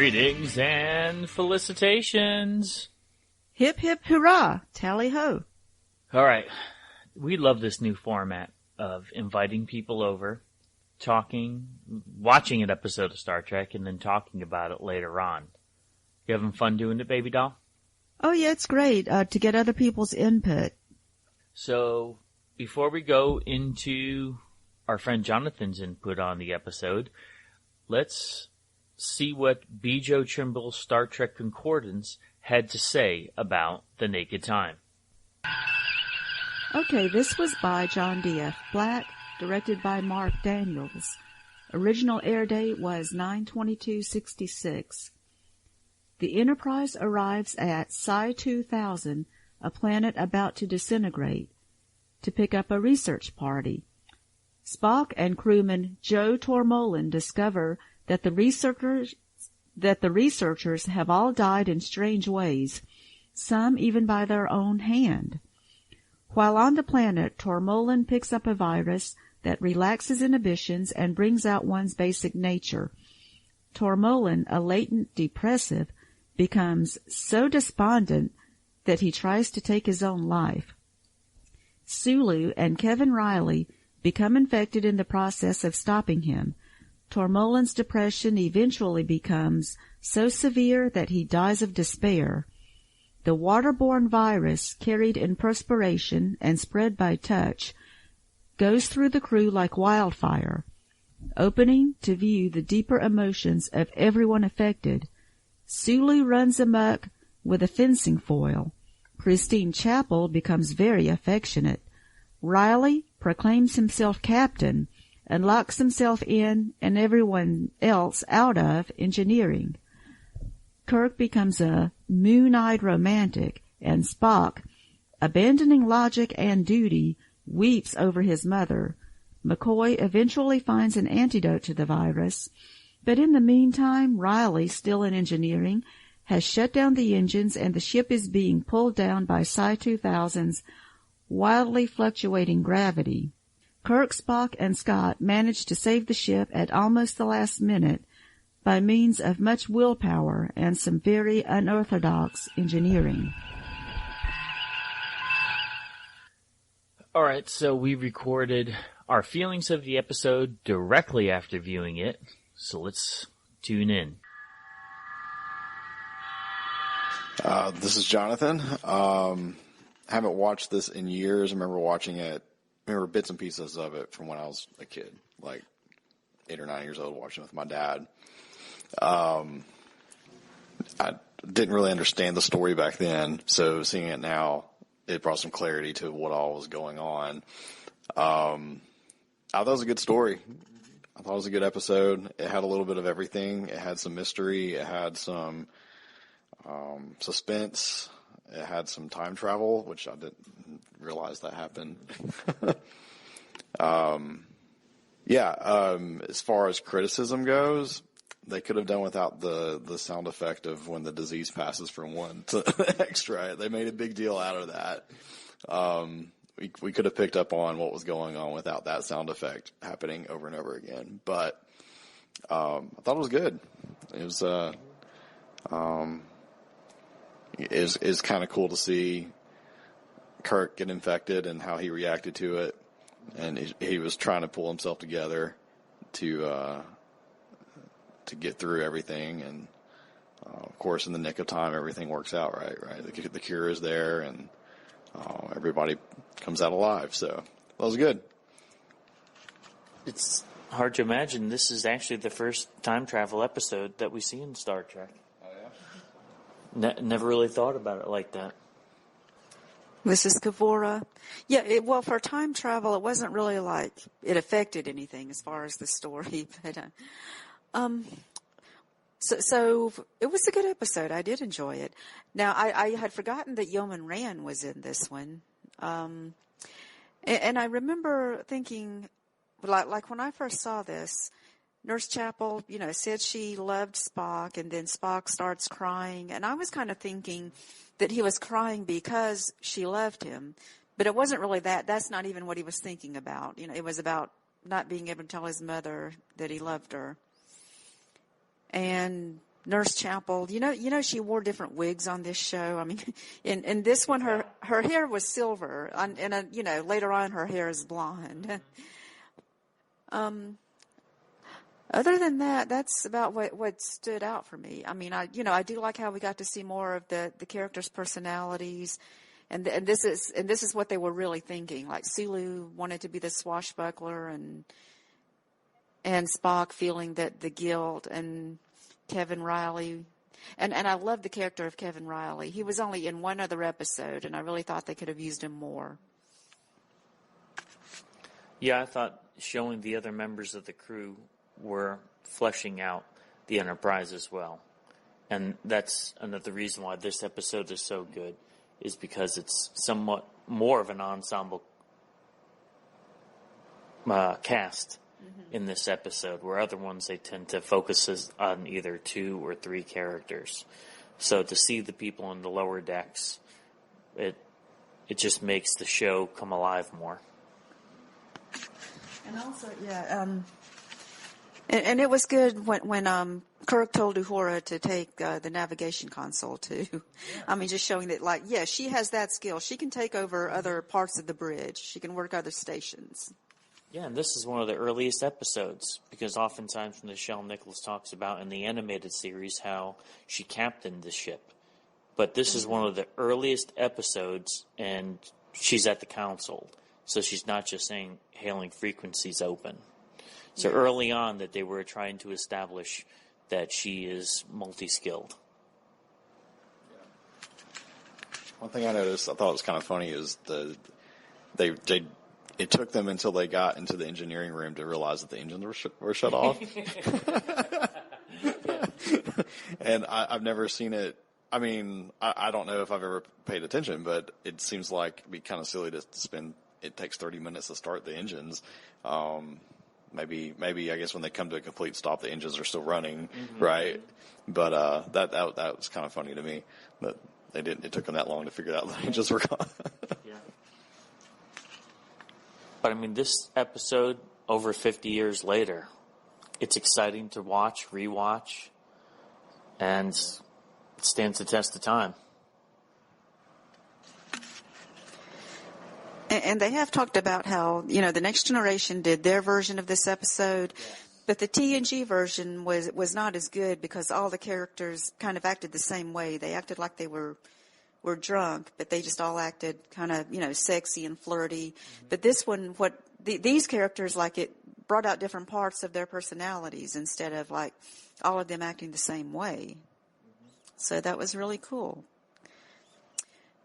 Greetings and felicitations. Hip, hip, hurrah, tally-ho. All right. We love this new format of inviting people over, talking, watching an episode of Star Trek, and then talking about it later on. You having fun doing it, baby doll? Oh, yeah, it's great to get other people's input. So, before we go into our friend Jonathan's input on the episode, let's see what B. Joe Trimble's Star Trek Concordance had to say about The Naked Time. Okay, this was by John D.F. Black, directed by Mark Daniels. Original air date was 9/22/66. The Enterprise arrives at Psi 2000, a planet about to disintegrate, to pick up a research party. Spock and crewman Joe Tormolen discover that the researchers have all died in strange ways, some even by their own hand. While on the planet, Tormolen picks up a virus that relaxes inhibitions and brings out one's basic nature. Tormolen, a latent depressive, becomes so despondent that he tries to take his own life. Sulu and Kevin Riley become infected in the process of stopping him. Tormolen's depression eventually becomes so severe that he dies of despair. The waterborne virus, carried in perspiration and spread by touch, goes through the crew like wildfire, opening to view the deeper emotions of everyone affected. Sulu runs amok with a fencing foil. Christine Chapel becomes very affectionate. Riley proclaims himself captain and locks himself in and everyone else out of engineering. Kirk becomes a moon-eyed romantic, and Spock, abandoning logic and duty, weeps over his mother. McCoy eventually finds an antidote to the virus, but in the meantime, Riley, still in engineering, has shut down the engines and the ship is being pulled down by Psi 2000's wildly fluctuating gravity. Kirk, Spock, and Scott manage to save the ship at almost the last minute by means of much willpower and some very unorthodox engineering. All right, so we recorded our feelings of the episode directly after viewing it, so let's tune in. This is Jonathan. Haven't watched this in years. I remember watching it. I remember bits and pieces of it from when I was a kid, like 8 or 9 years old, watching it with my dad. I didn't really understand the story back then, so seeing it now, it brought some clarity to what all was going on. I thought it was a good story. I thought it was a good episode. It had a little bit of everything. It had some mystery. It had some suspense. It had some time travel, which I didn't realize that happened. As far as criticism goes, they could have done without the sound effect of when the disease passes from one to the next, right? They made a big deal out of that. We could have picked up on what was going on without that sound effect happening over and over again. But I thought it was good. It was is kind of cool to see Kirk get infected and how he reacted to it, and he was trying to pull himself together to get through everything, and of course in the nick of time everything works out right. The cure is there, and everybody comes out alive, so that was good. It's hard to imagine this is actually the first time travel episode that we see in Star Trek. Never really thought about it like that. This is Kavora. Yeah, well, for time travel, it wasn't really like it affected anything as far as the story. But so it was a good episode. I did enjoy it. Now, I had forgotten that Yeoman Rand was in this one. And I remember thinking, like when I first saw this, Nurse Chapel, said she loved Spock, and then Spock starts crying. And I was kind of thinking that he was crying because she loved him. But it wasn't really that. That's not even what he was thinking about. It was about not being able to tell his mother that he loved her. And Nurse Chapel. She wore different wigs on this show. I mean, in this one, her hair was silver, and later on her hair is blonde. Other than that, that's about what stood out for me. I mean, I do like how we got to see more of the characters' personalities, and this is what they were really thinking. Like Sulu wanted to be the swashbuckler, and Spock feeling that the guilt, and Kevin Riley, and I love the character of Kevin Riley. He was only in one other episode, and I really thought they could have used him more. Yeah, I thought showing the other members of the crew were fleshing out the Enterprise as well. And that's another reason why this episode is so good, is because it's somewhat more of an ensemble cast in this episode, where other ones they tend to focus on either 2 or 3 characters. So to see the people in the lower decks, it just makes the show come alive more. And also, and it was good when Kirk told Uhura to take the navigation console too. Yeah. I mean, just showing that, she has that skill. She can take over other parts of the bridge. She can work other stations. Yeah, and this is one of the earliest episodes, because oftentimes when Nichelle Nichols talks about in the animated series how she captained the ship. But this is one of the earliest episodes, and she's at the console. So she's not just saying hailing frequencies open. So early on that they were trying to establish that she is multi-skilled. One thing I noticed, I thought was kind of funny, is it took them until they got into the engineering room to realize that the engines were shut off. And I've never seen it. I mean, I don't know if I've ever paid attention, but it seems like it'd be kind of silly to spend. It takes 30 minutes to start the engines. Maybe I guess when they come to a complete stop, the engines are still running, right? But that was kind of funny to me that it took them that long to figure out the engines were gone. Yeah. But I mean, this episode, over 50 years later, it's exciting to watch, rewatch, and it stands the test of time. And they have talked about how, the Next Generation did their version of this episode, but the TNG version was not as good because all the characters kind of acted the same way. They acted like they were drunk, but they just all acted kind of, sexy and flirty. But this one, these characters, it brought out different parts of their personalities instead of all of them acting the same way. So that was really cool.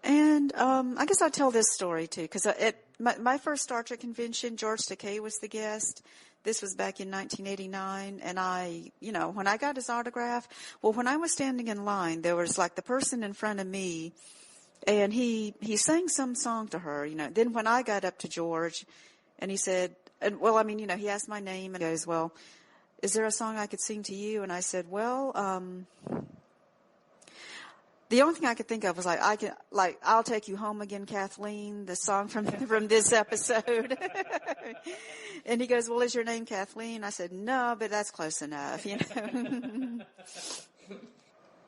And I guess I'll tell this story too, because at my first Star Trek convention, George Takei was the guest. This was back in 1989, and when I got his autograph, when I was standing in line, there was the person in front of me, and he sang some song to her, Then when I got up to George, and he said, he asked my name, and he goes, well, is there a song I could sing to you? And I said, well, the only thing I could think of was I'll Take You Home Again, Kathleen, the song from this episode. And he goes, well, is your name Kathleen? I said, no, but that's close enough, And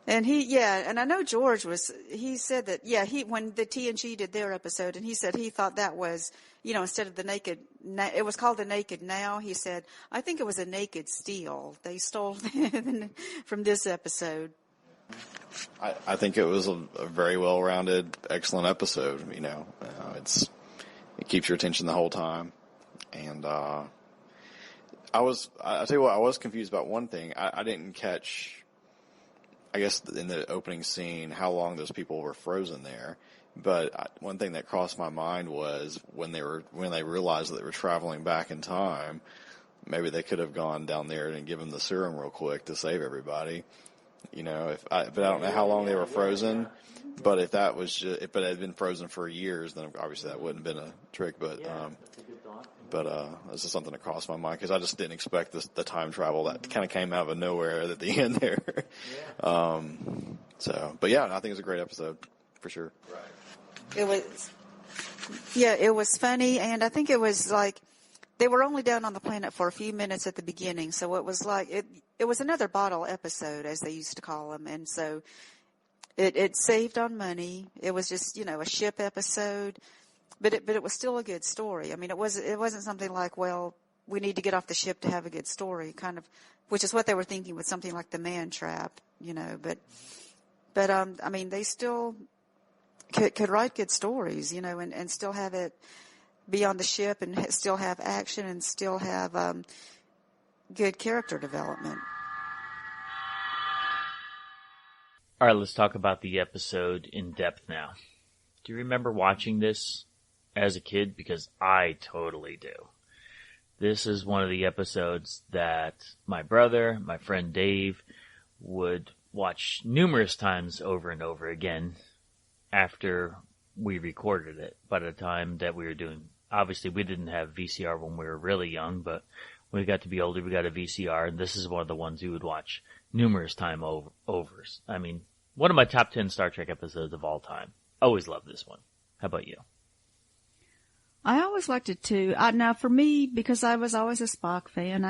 and I know George he said that, when the TNG did their episode, and he said he thought that was, instead of the Naked, it was called the Naked Now. He said, I think it was a Naked Steel. They stole from this episode. I think it was a very well-rounded, excellent episode. It keeps your attention the whole time, and I tell you what, I was confused about one thing. I didn't catch, I guess, in the opening scene, how long those people were frozen there. But one thing that crossed my mind was when they realized that they were traveling back in time, maybe they could have gone down there and given the serum real quick to save everybody. But I don't know how long they were frozen. But if that was if it had been frozen for years, then obviously that wouldn't have been a trick. But that's a good thought. But this is something that crossed my mind because I just didn't expect the time travel that kind of came out of nowhere at the end there. Yeah. But yeah, I think it was a great episode for sure. Right. It was funny, and I think it was they were only down on the planet for a few minutes at the beginning, so it was like it was another bottle episode, as they used to call them, and so it saved on money. It was just, a ship episode, but it was still a good story. I mean, it wasn't something like, well, we need to get off the ship to have a good story, kind of, which is what they were thinking with something like the Man Trap, but I mean, they still could write good stories, and still have it be on the ship and still have action and still have good character development. All right, let's talk about the episode in depth now. Do you remember watching this as a kid? Because I totally do. This is one of the episodes that my brother, my friend Dave, would watch numerous times over and over again after we recorded it. By the time that we were doing, obviously we didn't have VCR when we were really young, but when we got to be older, we got a VCR, and this is one of the ones we would watch numerous time overs. I mean, one of my top 10 Star Trek episodes of all time. Always loved this one. How about you? I always liked it too. Now for me, because I was always a Spock fan,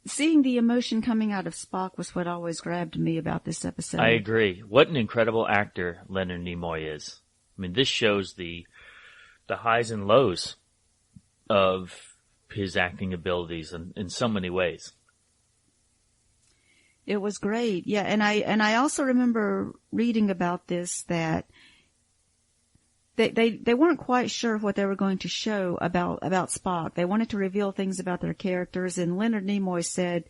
seeing the emotion coming out of Spock was what always grabbed me about this episode. I agree. What an incredible actor Leonard Nimoy is. I mean, this shows the highs and lows of his acting abilities in so many ways. It was great. Yeah, and I also remember reading about this, that they weren't quite sure what they were going to show about Spock. They wanted to reveal things about their characters, and Leonard Nimoy said,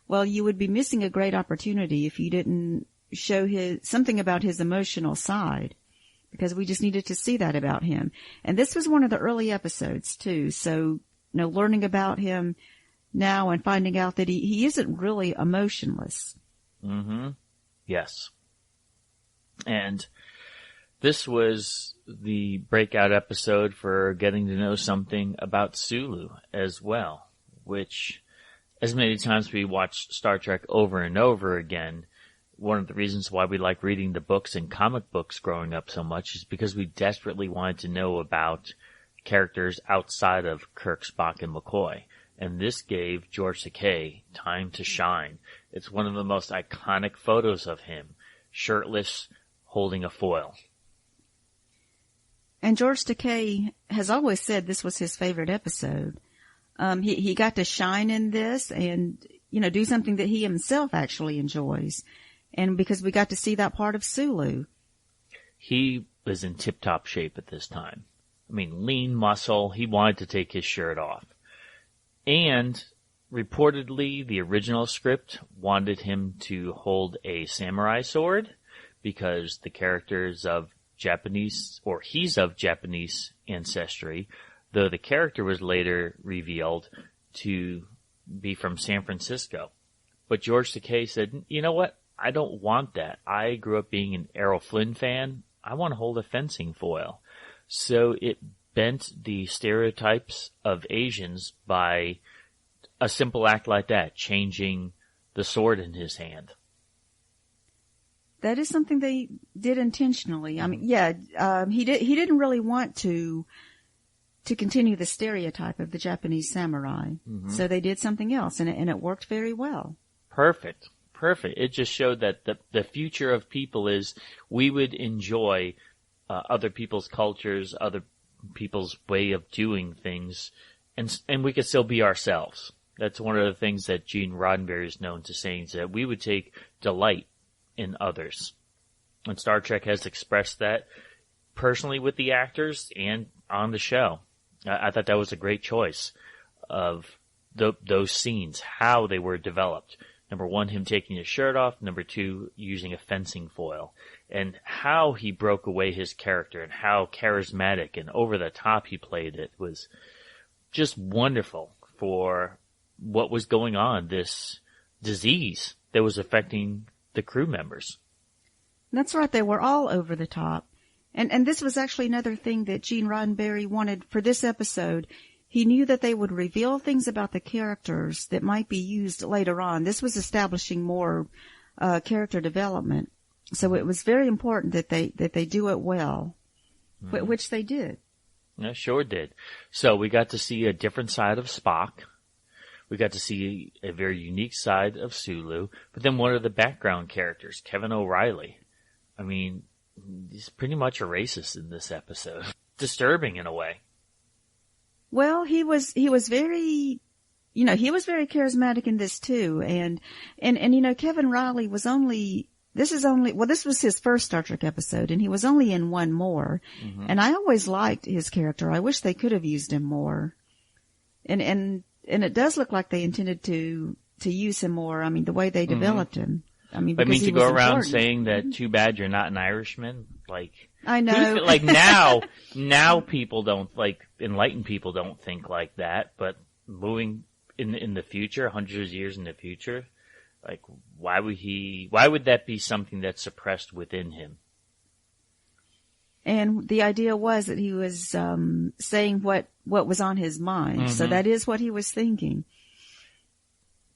well, you would be missing a great opportunity if you didn't show something about his emotional side, because we just needed to see that about him. And this was one of the early episodes too, so learning about him now and finding out that he isn't really emotionless. Mm-hmm. Yes. And this was the breakout episode for getting to know something about Sulu as well, which, as many times we watch Star Trek over and over again, one of the reasons why we like reading the books and comic books growing up so much is because we desperately wanted to know about characters outside of Kirk, Spock, and McCoy. And this gave George Takei time to shine. It's one of the most iconic photos of him, shirtless, holding a foil. And George Takei has always said this was his favorite episode. He got to shine in this and, do something that he himself actually enjoys. And because we got to see that part of Sulu. He was in tip-top shape at this time. I mean, lean muscle. He wanted to take his shirt off. And reportedly, the original script wanted him to hold a samurai sword because the character's of Japanese, or he's of Japanese ancestry, though the character was later revealed to be from San Francisco. But George Takei said, you know what? I don't want that. I grew up being an Errol Flynn fan. I want to hold a fencing foil. So it bent the stereotypes of Asians by a simple act like that, changing the sword in his hand. That is something they did intentionally. I mean, he didn't really want to continue the stereotype of the Japanese samurai. Mm-hmm. So they did something else, and it worked very well. Perfect. It just showed that the future of people is we would enjoy other people's cultures, other people's way of doing things, and we could still be ourselves. That's one of the things that Gene Roddenberry is known to saying, is that we would take delight in others. And Star Trek has expressed that personally with the actors and on the show. I thought that was a great choice of those scenes, how they were developed. Number one, him taking his shirt off. Number two, using a fencing foil. And how he broke away his character and how charismatic and over the top he played it was just wonderful for what was going on, this disease that was affecting the crew members. That's right. They were all over the top. And this was actually another thing that Gene Roddenberry wanted for this episode. He knew that they would reveal things about the characters that might be used later on. This was establishing more character development. So it was very important that they do it well, which they did. Yeah, sure did. So we got to see a different side of Spock. We got to see a very unique side of Sulu. But then one of the background characters, Kevin O'Reilly. I mean, he's pretty much a racist in this episode. Disturbing in a way. Well, he was very, he was very charismatic in this too. And Kevin Riley was this was his first Star Trek episode, and he was only in one more. Mm-hmm. And I always liked his character. I wish they could have used him more. And it does look like they intended to use him more. I mean, the way they developed him. I mean, to go around saying that too bad you're not an Irishman, like, I know. Like now people don't, like, enlightened people don't think like that, but moving in the future, hundreds of years in the future, like, why would that be something that's suppressed within him? And the idea was that he was, saying what was on his mind. Mm-hmm. So that is what he was thinking.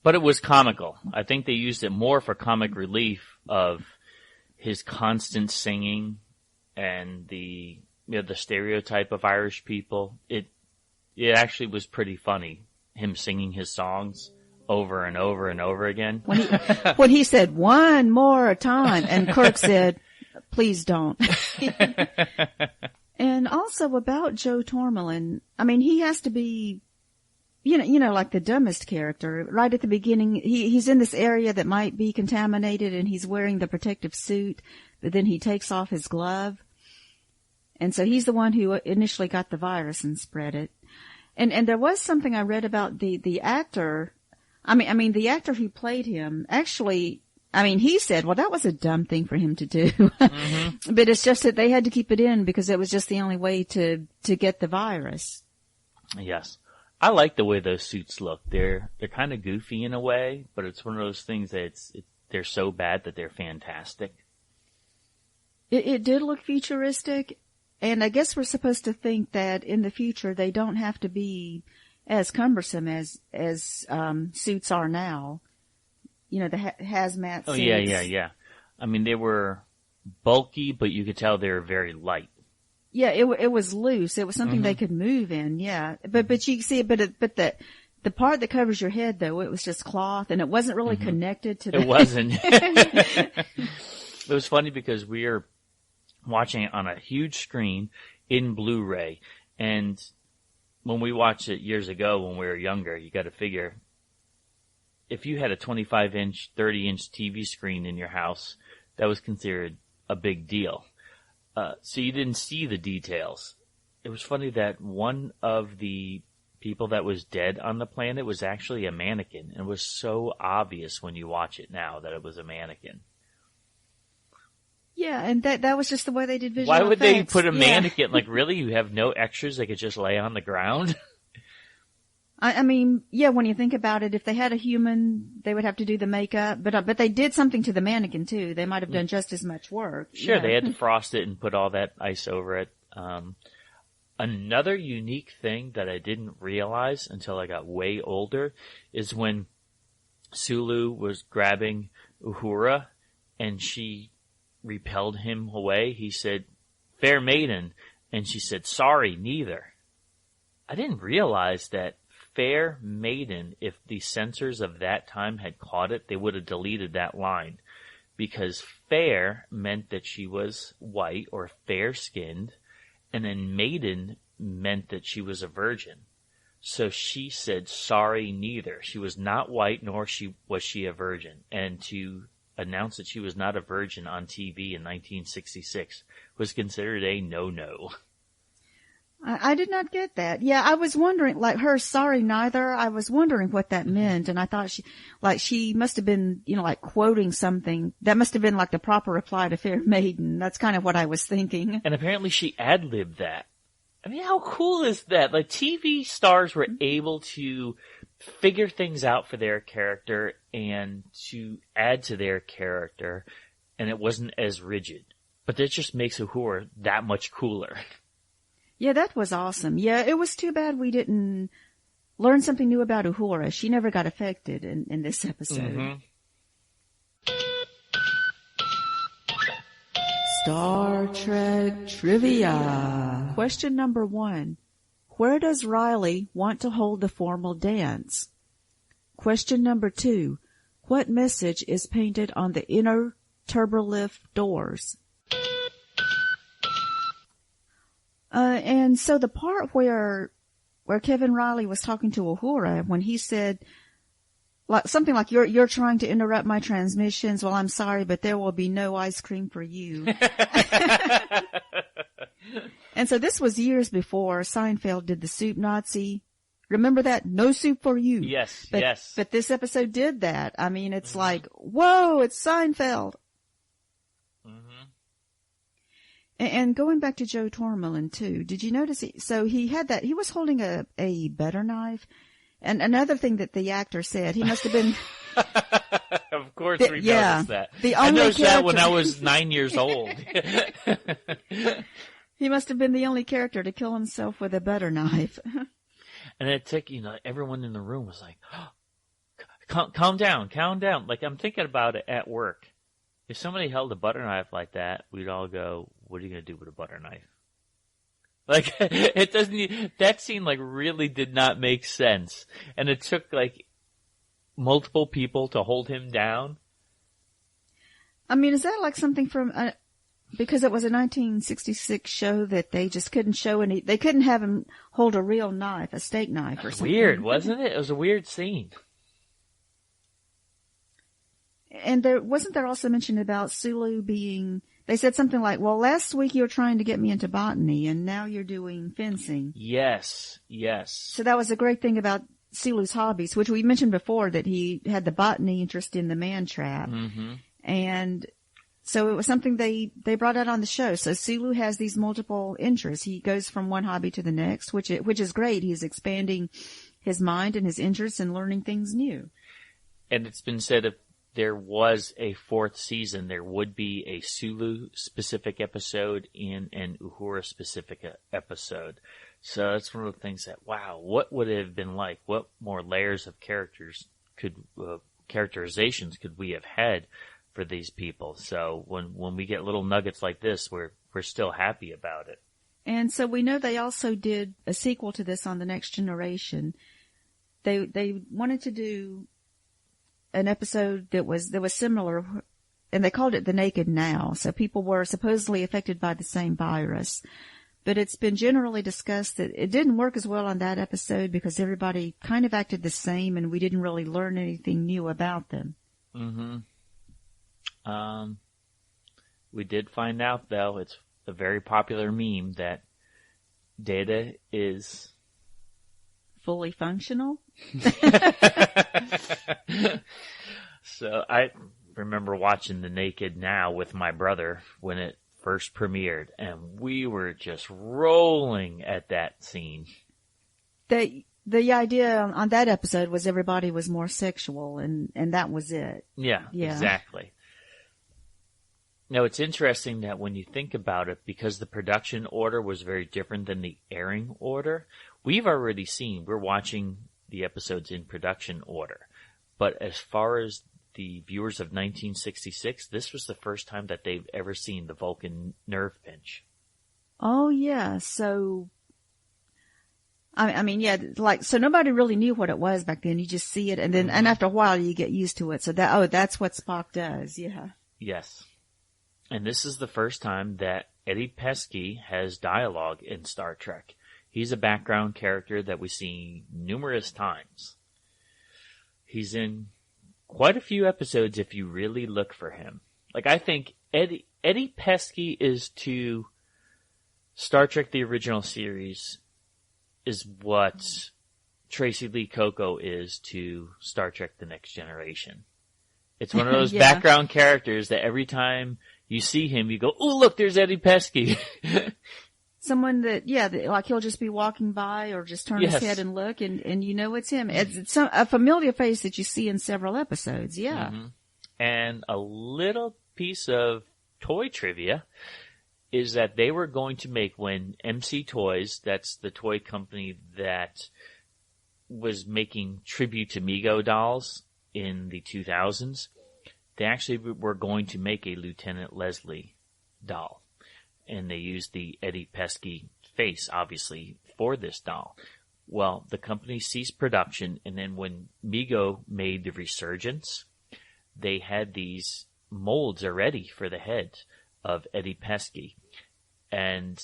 But it was comical. I think they used it more for comic relief of his constant singing and the stereotype of Irish people. It actually was pretty funny, him singing his songs over and over and over again. When he said one more time, and Kirk said, "Please don't." And also about Joe Tormolen, I mean, he has to be, like the dumbest character. Right at the beginning, he's in this area that might be contaminated, and he's wearing the protective suit, but then he takes off his glove. And so he's the one who initially got the virus and spread it. And there was something I read about the actor. I mean, the actor who played him actually, he said, well, that was a dumb thing for him to do. Mm-hmm. But it's just that they had to keep it in because it was just the only way to get the virus. Yes. I like the way those suits look. They're kind of goofy in a way, but it's one of those things that they're so bad that they're fantastic. It did look futuristic, and I guess we're supposed to think that in the future they don't have to be as cumbersome as suits are now. The hazmat suits. Oh, yeah. I mean, they were bulky, but you could tell they were very light. Yeah, it was loose. It was something they could move in. Yeah, but you see, but the part that covers your head though, it was just cloth, and it wasn't really connected to. It wasn't. It was funny because we were watching it on a huge screen in Blu-ray, and when we watched it years ago when we were younger, you got to figure if you had a 25-inch, 30-inch TV screen in your house, that was considered a big deal. So you didn't see the details. It was funny that one of the people that was dead on the planet was actually a mannequin. And it was so obvious when you watch it now that it was a mannequin. Yeah, and that was just the way they did visual effects. Why would they put a mannequin? Yeah. Like, really? You have no extras they could just lay on the ground? I mean, yeah, when you think about it, if they had a human, they would have to do the makeup, but they did something to the mannequin too. They might have done just as much work. Sure, they had to frost it and put all that ice over it. Another unique thing that I didn't realize until I got way older is when Sulu was grabbing Uhura and she repelled him away, he said, "Fair maiden," and she said, "Sorry, neither." I didn't realize that fair maiden, if the censors of that time had caught it, they would have deleted that line. Because fair meant that she was white or fair-skinned, and then maiden meant that she was a virgin. So she said, "Sorry, neither." She was not white, nor was she a virgin. And to announce that she was not a virgin on TV in 1966 was considered a no-no. I did not get that. Yeah, I was wondering, like her "sorry neither," I was wondering what that meant, and I thought she must have been, like quoting something. That must have been like the proper reply to fair maiden. That's kind of what I was thinking. And apparently she ad-libbed that. I mean, how cool is that? Like, TV stars were able to figure things out for their character and to add to their character, and it wasn't as rigid. But that just makes Uhura that much cooler. Yeah, that was awesome. Yeah, it was too bad we didn't learn something new about Uhura. She never got affected in this episode. Mm-hmm. Star Trek Trivia. Question number 1. Where does Riley want to hold the formal dance? Question number 2. What message is painted on the inner turbolift doors? And so the part where Kevin Riley was talking to Uhura, when he said something like, you're trying to interrupt my transmissions. Well, I'm sorry, but there will be no ice cream for you. And so this was years before Seinfeld did the soup Nazi. Remember that? No soup for you. Yes, but, yes. But this episode did that. I mean, it's like, whoa, it's Seinfeld. Mm-hmm. And going back to Joe Tormolin too, did you notice? He was holding a butter knife. And another thing that the actor said, he must have been. Of course, we noticed that. I noticed that when I was 9 years old. He must have been the only character to kill himself with a butter knife. And it took, everyone in the room was like, oh, calm down. Like, I'm thinking about it at work. If somebody held a butter knife like that, we'd all go, what are you going to do with a butter knife? Like, that scene, really did not make sense. And it took, multiple people to hold him down. I mean, is that like something from, because it was a 1966 show that they just couldn't show they couldn't have him hold a real knife, a steak knife or something. Weird, wasn't it? It was a weird scene. And wasn't there also mention about Sulu they said something like, well, last week you were trying to get me into botany and now you're doing fencing. Yes. So that was a great thing about Sulu's hobbies, which we mentioned before, that he had the botany interest in the man trap. Mm-hmm. And so it was something they brought out on the show. So Sulu has these multiple interests. He goes from one hobby to the next, which is great. He's expanding his mind and his interests and learning things new. And it's been said if there was a 4th season, there would be a Sulu-specific episode and an Uhura-specific episode. So that's one of the things that, wow, what would it have been like? What more layers of characterizations could we have had for these people? So when we get little nuggets like this, we're still happy about it. And so we know they also did a sequel to this on The Next Generation. They wanted to do an episode that was similar, and they called it The Naked Now. So people were supposedly affected by the same virus. But it's been generally discussed that it didn't work as well on that episode because everybody kind of acted the same and we didn't really learn anything new about them. Mm-hmm. We did find out, though, it's a very popular meme that Data is fully functional. So I remember watching The Naked Now with my brother when it first premiered, and we were just rolling at that scene. The idea on that episode was everybody was more sexual, and that was it. Yeah, exactly. Now, it's interesting that when you think about it, because the production order was very different than the airing order, we're watching the episodes in production order. But as far as the viewers of 1966, this was the first time that they've ever seen the Vulcan nerve pinch. Oh, yeah. So, so nobody really knew what it was back then. You just see it, and then, and after a while you get used to it. So that's what Spock does. Yeah. Yes. And this is the first time that Eddie Pesky has dialogue in Star Trek. He's a background character that we see numerous times. He's in quite a few episodes if you really look for him. I think Eddie Pesky is to Star Trek the original series is what Tracy Lee Coco is to Star Trek the Next Generation. It's one of those background characters that every time you see him, you go, oh, look, there's Eddie Pesky. Someone that he'll just be walking by or just turn his head and look, and you know it's him. It's a familiar face that you see in several episodes, yeah. Mm-hmm. And a little piece of toy trivia is that they were going to make, when MC Toys, that's the toy company that was making tribute to Mego dolls in the 2000s, they actually were going to make a Lieutenant Leslie doll. And they used the Eddie Pesky face, obviously, for this doll. Well, the company ceased production, and then when Mego made the resurgence, they had these molds already for the head of Eddie Pesky. And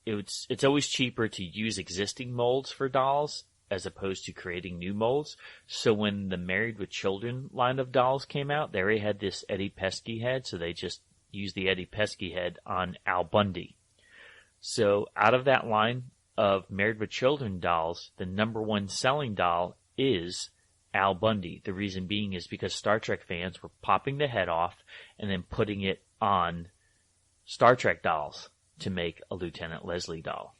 it's always cheaper to use existing molds for dolls as opposed to creating new molds. So when the Married with Children line of dolls came out, they already had this Eddie Pesky head, so they just used the Eddie Pesky head on Al Bundy. So out of that line of Married with Children dolls, the number one selling doll is Al Bundy. The reason being is because Star Trek fans were popping the head off and then putting it on Star Trek dolls to make a Lieutenant Leslie doll.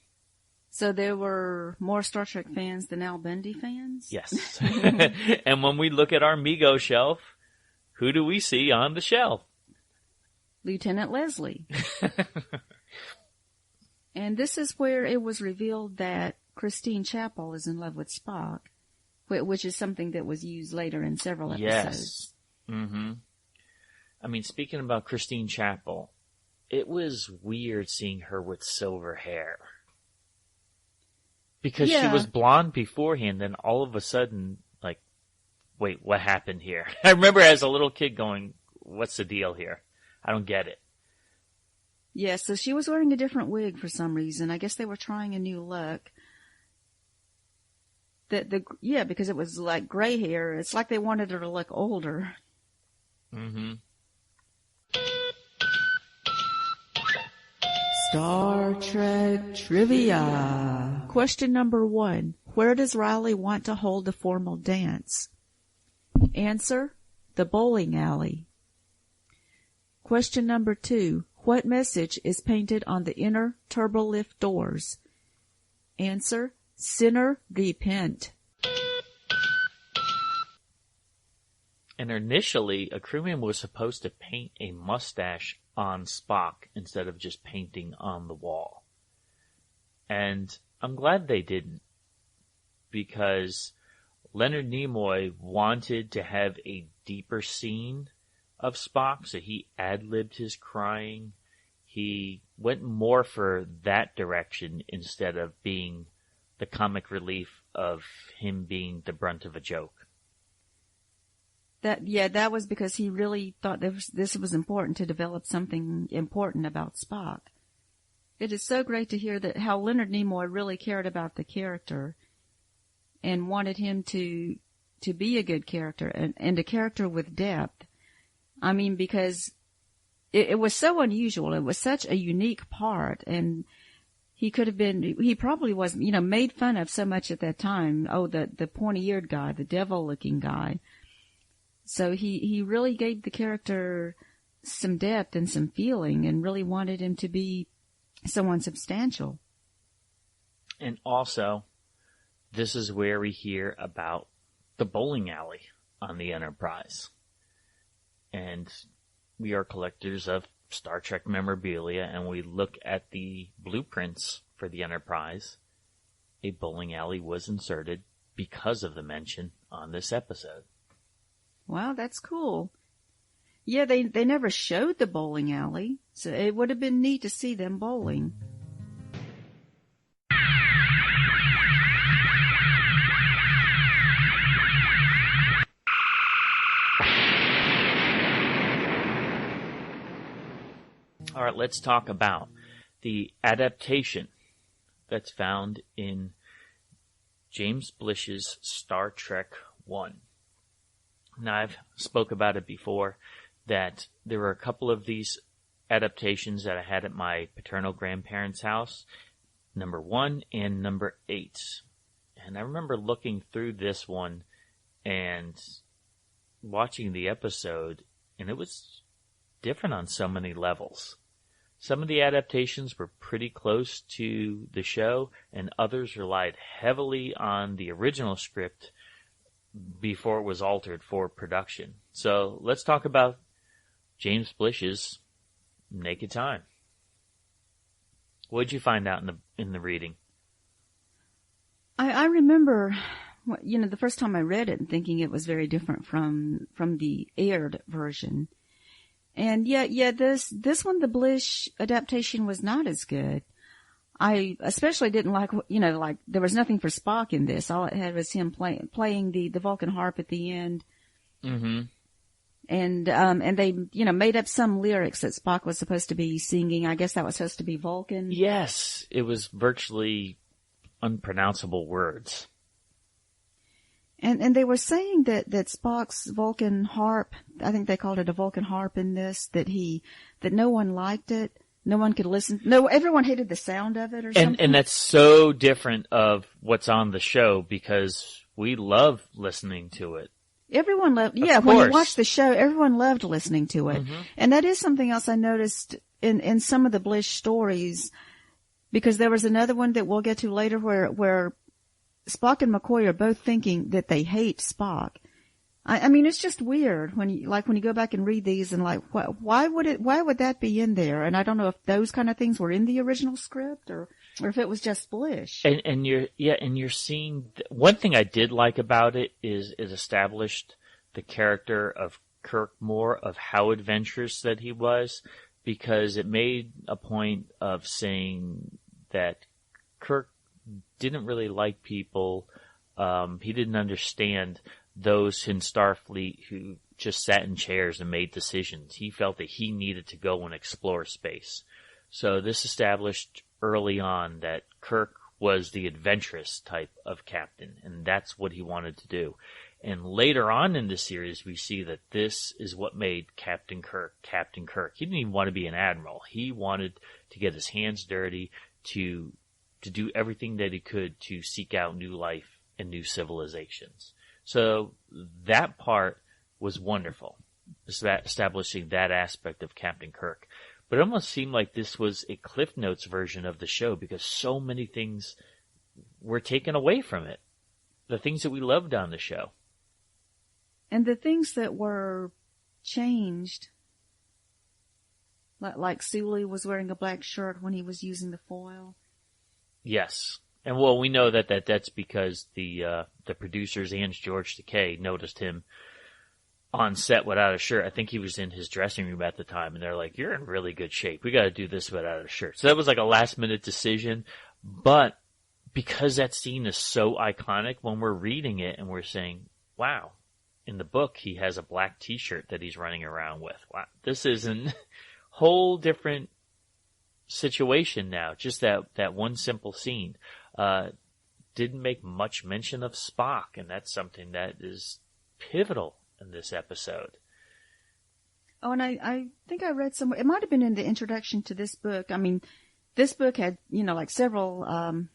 So there were more Star Trek fans than Al Bundy fans? Yes. And when we look at our Mego shelf, who do we see on the shelf? Lieutenant Leslie. And this is where it was revealed that Christine Chapel is in love with Spock, which is something that was used later in several episodes. Yes. Mm-hmm. I mean, speaking about Christine Chapel, it was weird seeing her with silver hair. Because she was blonde beforehand, then all of a sudden, like, wait, what happened here? I remember as a little kid going, what's the deal here? I don't get it. Yeah, so she was wearing a different wig for some reason. I guess they were trying a new look. Because it was like gray hair. It's like they wanted her to look older. Mm-hmm. Star Trek Trivia. Question number 1. Where does Riley want to hold the formal dance? Answer: the bowling alley. Question number 2. What message is painted on the inner turbolift doors? Answer: Sinner repent. And initially, a crewman was supposed to paint a mustache on Spock instead of just painting on the wall. And I'm glad they didn't, because Leonard Nimoy wanted to have a deeper scene of Spock, so he ad-libbed his crying. He went more for that direction instead of being the comic relief of him being the brunt of a joke. That was because he really thought this was important to develop something important about Spock. It is so great to hear that how Leonard Nimoy really cared about the character and wanted him to be a good character and a character with depth. I mean, because it was so unusual. It was such a unique part, and he probably was, made fun of so much at that time. Oh, the pointy-eared guy, the devil-looking guy. So he really gave the character some depth and some feeling and really wanted him to be someone substantial. And also, this is where we hear about the bowling alley on the Enterprise. And we are collectors of Star Trek memorabilia, and we look at the blueprints for the Enterprise. A bowling alley was inserted because of the mention on this episode. Wow, that's cool. Yeah, they never showed the bowling alley, so it would have been neat to see them bowling. All right, let's talk about the adaptation that's found in James Blish's Star Trek 1. Now, I've spoke about it before, that there were a couple of these adaptations that I had at my paternal grandparents' house, number 1 and number 8. And I remember looking through this one and watching the episode, and it was different on so many levels. Some of the adaptations were pretty close to the show, and others relied heavily on the original script before it was altered for production. So let's talk about James Blish's Naked Time. What did you find out in the reading? I remember, the first time I read it and thinking it was very different from the aired version. And this one, the Blish adaptation was not as good. I especially didn't like, like there was nothing for Spock in this. All it had was him playing the Vulcan harp at the end. Mm-hmm. And they, made up some lyrics that Spock was supposed to be singing. I guess that was supposed to be Vulcan. Yes, it was virtually unpronounceable words. And they were saying that Spock's Vulcan harp, I think they called it a Vulcan harp in this, that no one liked it. No one could listen. No, everyone hated the sound of it or something. And that's so different of what's on the show because we love listening to it. Everyone loved, when you watch the show, everyone loved listening to it. Mm-hmm. And that is something else I noticed in some of the Blish stories, because there was another one that we'll get to later where Spock and McCoy are both thinking that they hate Spock. I mean, it's just weird when you go back and read these and why would that be in there? And I don't know if those kind of things were in the original script or if it was just Blish. And you're seeing, one thing I did like about it is it established the character of Kirk more, of how adventurous that he was, because it made a point of saying that Kirk didn't really like people. He didn't understand those in Starfleet who just sat in chairs and made decisions. He felt that he needed to go and explore space. So this established early on that Kirk was the adventurous type of captain, and that's what he wanted to do. And later on in the series, we see that this is what made Captain Kirk Captain Kirk. He didn't even want to be an admiral. He wanted to get his hands dirty, to do everything that he could to seek out new life and new civilizations. So that part was wonderful, establishing that aspect of Captain Kirk. But it almost seemed like this was a Cliff Notes version of the show because so many things were taken away from it. The things that we loved on the show. And the things that were changed, like Sulu was wearing a black shirt when he was using the foil. Yes. And well, we know that's because the producers and George Takei noticed him on set without a shirt. I think he was in his dressing room at the time, and they're like, "You're in really good shape. We got to do this without a shirt." So that was like a last minute decision, but because that scene is so iconic, when we're reading it and we're saying, "Wow," in the book he has a black T-shirt that he's running around with. Wow, this is a whole different situation now. Just that one simple scene. Didn't make much mention of Spock, and that's something that is pivotal in this episode. Oh, and I think I read somewhere, it might have been in the introduction to this book. I mean, this book had, several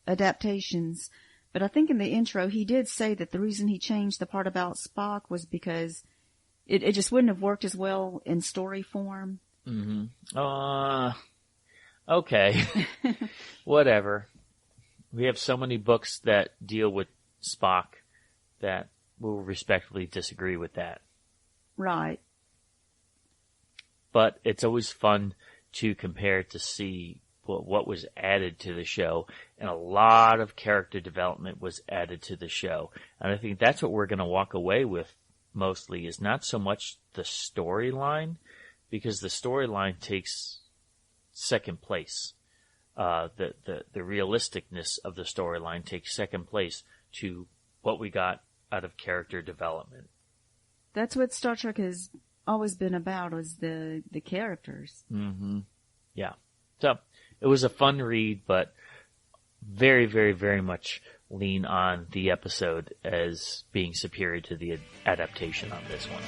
adaptations, but I think in the intro he did say that the reason he changed the part about Spock was because it just wouldn't have worked as well in story form. Mm-hmm. Okay. Whatever. We have so many books that deal with Spock that we'll respectfully disagree with that. Right. But it's always fun to compare to see what was added to the show. And a lot of character development was added to the show. And I think that's what we're going to walk away with mostly, is not so much the storyline, because the storyline takes second place. The realisticness of the storyline takes second place to what we got out of character development. That's what Star Trek has always been about, was the characters. Mm-hmm. Yeah. So it was a fun read, but very, very, very much lean on the episode as being superior to the adaptation on this one.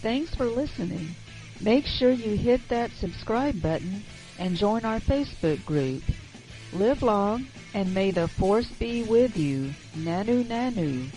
Thanks for listening. Make sure you hit that subscribe button and join our Facebook group. Live long, and may the Force be with you. Nanu Nanu.